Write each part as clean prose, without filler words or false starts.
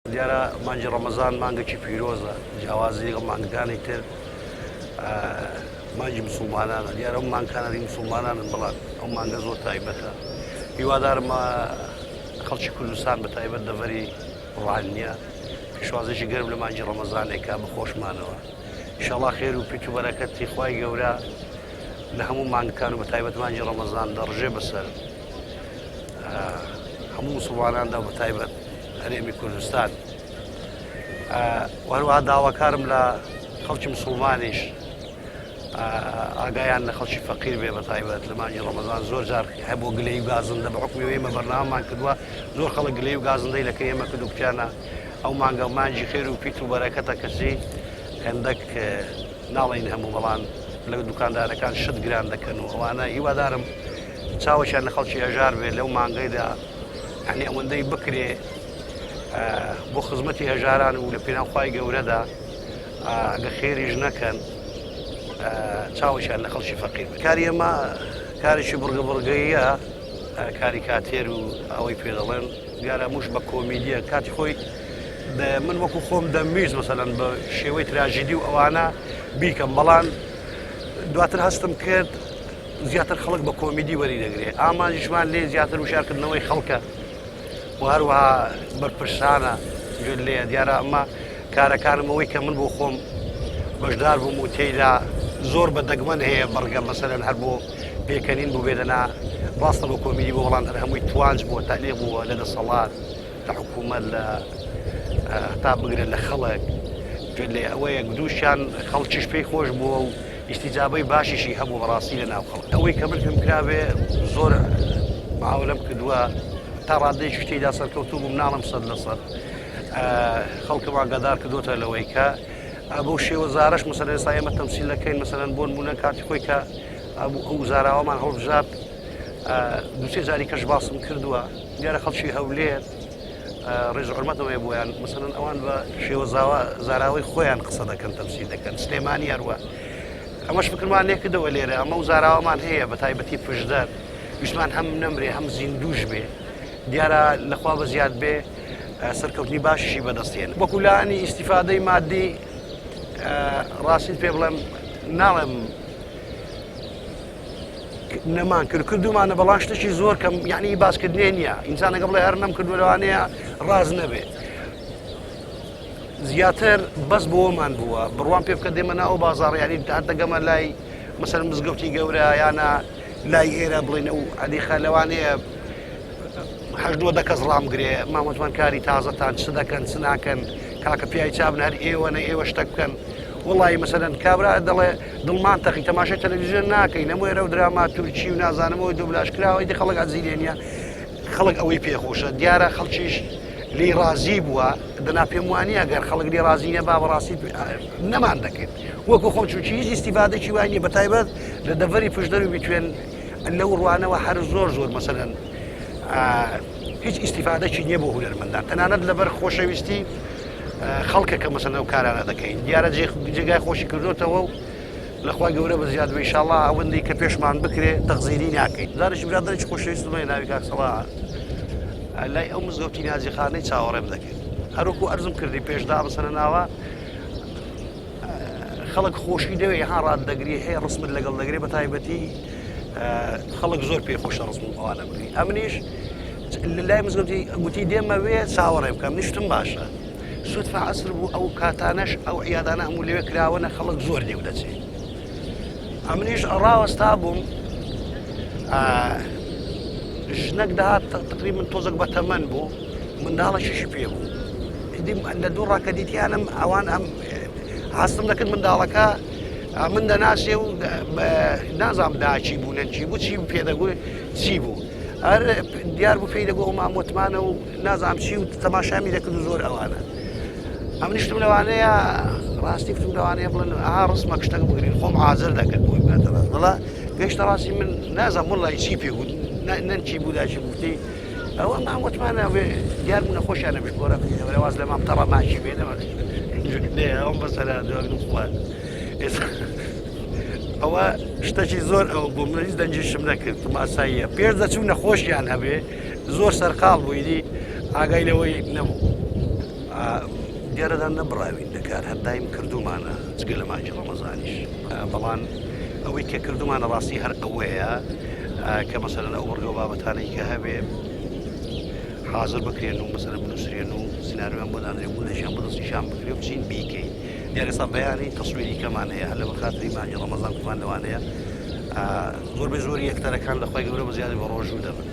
دیارە مانجی ڕەمەزان مانگێکی پیرۆزە جیاوازی لەگەڵ مانگەکانی تر مانجی مسلمانانە دیارە ئەو مانگکانەری مسلمانانن بەڵام ئەو مانگە زۆر تایبەتە هیوادارم خەڵکی کوردستان بە تایبەت دەڤەری ڕوحانیە پێشوازێکی گەرم لە مانجی ڕەمەزانێکا بەخۆشمانەوە ئینشەڵڵا خێر و پیت و بەرەکەتی خوای گەورە لە هەموو مانگەکان و بە تایبەت مانجی ڕەمەزان دەڕژێ بەسەر هەموو مسلماناندا بە تایبەت هەرێمی کوردستان وهروەها داواکارم لە خەڵکی مسلمانیش ئاگایان لە خەڵکی فەقیر بێ بە تایبەت لە مانجی ڕەمەزان زۆر جار هەبوو گلەی و گازندە بە حکمی ئێمە بەرنامەمان کردووە زۆر خەڵک گلەی و گازندەی لەکە ئێمە کرد و کچانە ئەو مانگە مانجی خێر و پیت و بەرەکەتە کەسی هەندێک ناڵین هەموو بەڵام لە دوکاندارەکان شت گران دەکەن و ئەوانە هیوادارم چاوەشیان لە خەڵکی هەژار بێ لەو مانگەیدا یعنی ئەوەندەی بکرێ بۆ خزمەتی هەژاران و لە پێناو خوای گەورەدا ئەگە خێریش نەکەن چاوەشیان لە خەڵکی فەقیر بێ کاری ئێمە کارێکی بڕگەیە کاری کاتێر و ئەوەی پێ دەڵێن دیارە موش بە کۆمیدیە کاتی خۆی من وەکو خۆم دەمویست مەسەلەن بە شێوەی تراژیدی و ئەوانە بیکەم بەڵام دواتر هەستم کرد زیاتر خەڵک بە کۆمیدی وەری دەگرێت ئامانجیشمان لێ زیاتر وشارکردنەوەی خەڵکە و هەروەها بەرپرسانە گوێت لێ دیارە ئەمە کارەکانمەوەی کە من بۆ خۆم بەشدار بووم و تێیدا زۆر بە دەگمەن هەیە بەڕگە مەسەلەن هەر بۆ پێکەنین بوو بێدەنا ڕاستە بۆ کۆمیدی بۆ وەڵام هەمووی توانج بۆ تەعلیق بووە لە دەسەڵات لە حکوومەت لە تا بگرێت لە خەڵک گوێت لێ ئەوەیە دووشیان خەڵکیش پێی خۆش بووە و ئیستیجابەی باشیشی هەبوو بەڕاستی لە ناو خەڵک ئەوەی کە من پێم کرابێ زۆر معاولەم کردووە تا ڕادەیەکی تێیدا سەرکەوتوو بووم ناڵم 100% خەڵکمان گەدار کردوتە لەوەی کە بەو شێوە زارەش مەسەلەن ئێستا ئێمە تەمسیل دەکەین مەسەلەن بۆ نمونە کاتی خۆی کە ئەو زاراوەمان هەڵبژات دووسێ جاری کەش باسم کردووە دیارە خەڵکی هەولێر ڕێژ حورمەتەوەی بۆیان مەسەلەن ئەوان بە شێوە زاراوەی خۆیان قسە دەکەن تەمسیل دەکەن سلێمانی هەروە ئەمەش فکرمان لێ کردەوە لێرە ئەمە و زاراوەمان هەیە بە تایبەتی پشدەر ویسمان هەم نەمرێ هەم زیندوش بێ دیارە لەخوا بە زیاد بێ سەرکەوتنی باشیشی بەدەستێن وەکو لایەنی ئیستیفادەی مادی ڕاستیت پێ بڵێم ناڵێم نەمان کردومانە بەڵام شتێکی زۆر کەم یعنی باسکردنێ نییە ئینسانەکە بڵێ هەر نەم کردو لەوانەیە ڕاز نەبێت زیاتر بەس بۆمان بووە بڕوان پێ بکە دێمە ناو بازاڕ یعنی دەگەمە لای مەسەلەن مزگەوتی گەورە یانە لای ئێرە بڵێن و ئەدیخە لەوانەیە هەشدووە دەکەس ڕامگرێ مامەتوان کاری تازەتان چ دەکەن چ ناکەن کاکە پیاوی چابن هەر ئێوەنە ئێوە شتە بکەن وڵی مەسەلەن کابرا دەڵێ دڵمان تەقی تەماشای تەلەڤیزیۆن ناکەی لەمۆێرە و دراما تورکی و نازانمەوەی دوبلاژکراوەی دی خەڵک ئەزیلێنە خەڵک ئەوەی پێخۆشە دیارە خەڵکیش لی ڕازی بووە دەنا پێم وانە گەر خەڵک لی ڕازی نە با بەڕاستی نەمان دەکرد وەکو خۆم چووکی هیچ ئیستیفادێکی وانە بە تایبەت لە دەڤەری پشدەر و بتوێن لەو ڕوانەوە هەر زۆر مەسەلەن هیچ ئیستیفادەکی نییە بۆ هونەرمەندان تەنانەت لەبەر خۆشەویستی خەڵکە کە مەسەلەن ئەو کارانە دەکەین دیارە جێگای خۆشی کردوتەوە و لەخوا گەورە بە زیاد بە ئینشاڵڵا ئەوەندەی کە پێشمان بکرێ تەخزیری ناکەین زارش برادەرێکی خۆشەویست بڵێ ناوی کاک سەڵاح لای ئەو مزگەوتی نازیخانەی چاوەڕێم دەکەین هەروەکو ئەرزم کردی پێشدا مەسەلەن ناوە خەڵک خۆشی دەوێ ها ڕات دەگری هەیە ڕسمت لەگەڵ دەگرێ بە تایبەتی خەڵک زۆر پێخۆشە ڕسم ئەوانە بکری ئەمنیش لە لای مزگەوتی گوتی دێمە وێ چاوەڕێ بکەم نیشتم باشە سوودفە عەسر بوو ئەو کاتانەش ئەو عیادانە هەموو لەوێ کراوەنە خەڵک زۆر لێو دەچێت ئەمنیش ڕاوەستا بووم ژنەک داهات تقریبا تۆزێک بە تەمەن بوو منداڵەشیشی پێ بوو لە دوو ڕاکە دیتیانم ئەوان ئەم هەستم دەکرد منداڵەکە من دەناسێ و نازام داچی بوو نەچی بوو چی پێدەگوێ چی بوو هەر دیار بوو پێی دەگوڵ مامۆتمانە و نازام چی و تەماشامی دەکرد و زۆر ئەوانە ئەم نیشتم لەوانەیە ڕاستی فتم لەوانەیە بڵێن ڕسمە کشتەکە بگرین خۆم حازر دەکرد بۆی بێتەوە دڵە گەشتە ڕاستی من نازام وڵی چی پێ گوت نەنچی بوو داچی بووتی ئەوە مامۆتمانە دیار بوو نەخۆشیانە بش گۆرە واز لە مام تەڕە ماشی بێنەوە ئەوم بەسەرا دوگن خوارد ئەوە شتێکی زۆر ئەو بوو منیز دەنجیشم نەکرد ماساییە پێش دەچوو نەخۆشیان هەبێ زۆر سەرقاڵ بوویدی ئاگای لەوەی نەبوو دیارەدا نەبڕاوین لەکار هەردایم کردومانە جگە لە مانجی ڕەمەزانیش بەڵام ئەوەی کە کردومانە ڕاستی هەر ئەوەیە کە مەسەرەن ئەو وەرگە و بابەتانەی کە هەبێ حاضر بکرێن و مەسەرە بنووسرێن و سیناریۆیان بۆ دانرێن و لەشیان بەدەستیشان بکرێ و بچین بیکەین دیارە ئێستا بەیانی تەسویری کەمان هەیە هەر لە بەخاتری مانجی ڕەمەزان کوان لەوانەیە زۆربەی زۆری یەکتەرەکان لە خۆی گەورە بە زیادی بە ڕۆژوو دەبن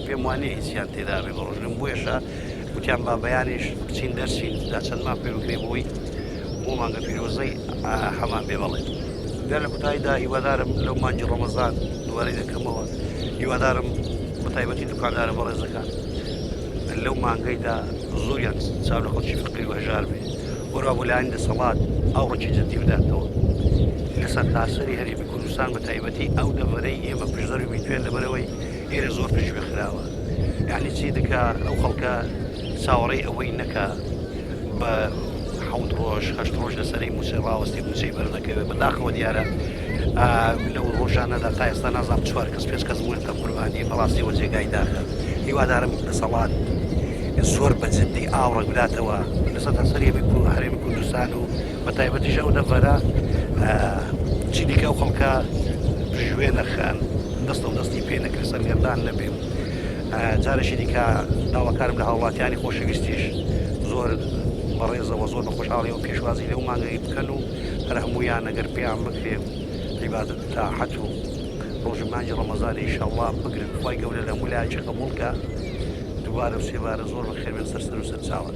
پێم وانەیە هیچیان تێدا بێ بە ڕۆژ لەم بۆیەشە وتیان با بەیانیش بچین دەرچین دا چەند مام پێ بکرێ بۆی بۆ مانگە پیرۆزەی هەمان پێ بەڵێ دیار لە کوتاییدا هیوادارم لەو مانجی ڕەمەزان دووارەی دەکەمەوە هیوادارم بە تایبەتی دوکاندارە بەڕێزەکان لەو مانگەیدا زۆریان چاو لە خەڵکی فقیر و هەژار بێ وەرا بۆ لایەن دەسەڵات ئەو ڕەکی جددی بداتەوە لەسەر تاسەری هەرێمی کوردستان بە تایبەتی ئەو دەڤەرەی ئێمە پشدەروی توێن لەبەرەوەی ئێرە زۆر پێشبێ خراوە یعنی چی دکا ئەو خەڵکە چاوەڕێی ئەوەی نەکا بە حەوت ڕۆژ هەشت ڕۆژ لەسەری موسێ ڕاوەستی موسەی بەردەکەوێت بەداخەوە دیارە لەو ڕۆژانەدا تا ئێستا نازانم چوار کەس پێش کەس بوونەتە قوربانی بەڕاستیەوە جێگای داخە هیوادارم دەسەڵات زۆر بەجددی ئاوڕە بداتەوە لەسەر تاسەری هەرێمی کوردستان و بە تایبەتیش ئەو دەڤەرە چینیکە ئەو خەڵکە ژوێ نەخان دەستە و دەستی پێ نەکرد سەرگەردان نەبێ جارێکی دیکە داواکارم لە هاوڵاتیانی خۆشەویستیش زۆر بەڕێزەوە زۆر بە خۆشحاڵی و پێشوازی لەو مانگەی بکەن و هەر هەمویان ئەگەر پێیان بکرێ عیبادەت تاحەت و ڕۆژ مانجی ڕەمەزانی ئینشاءڵڵا بگرن خی گەورە لە مولایکی قبوڵکە دووبارە و سێبارە زۆر بەخێر بێن سەر و سەر چاوە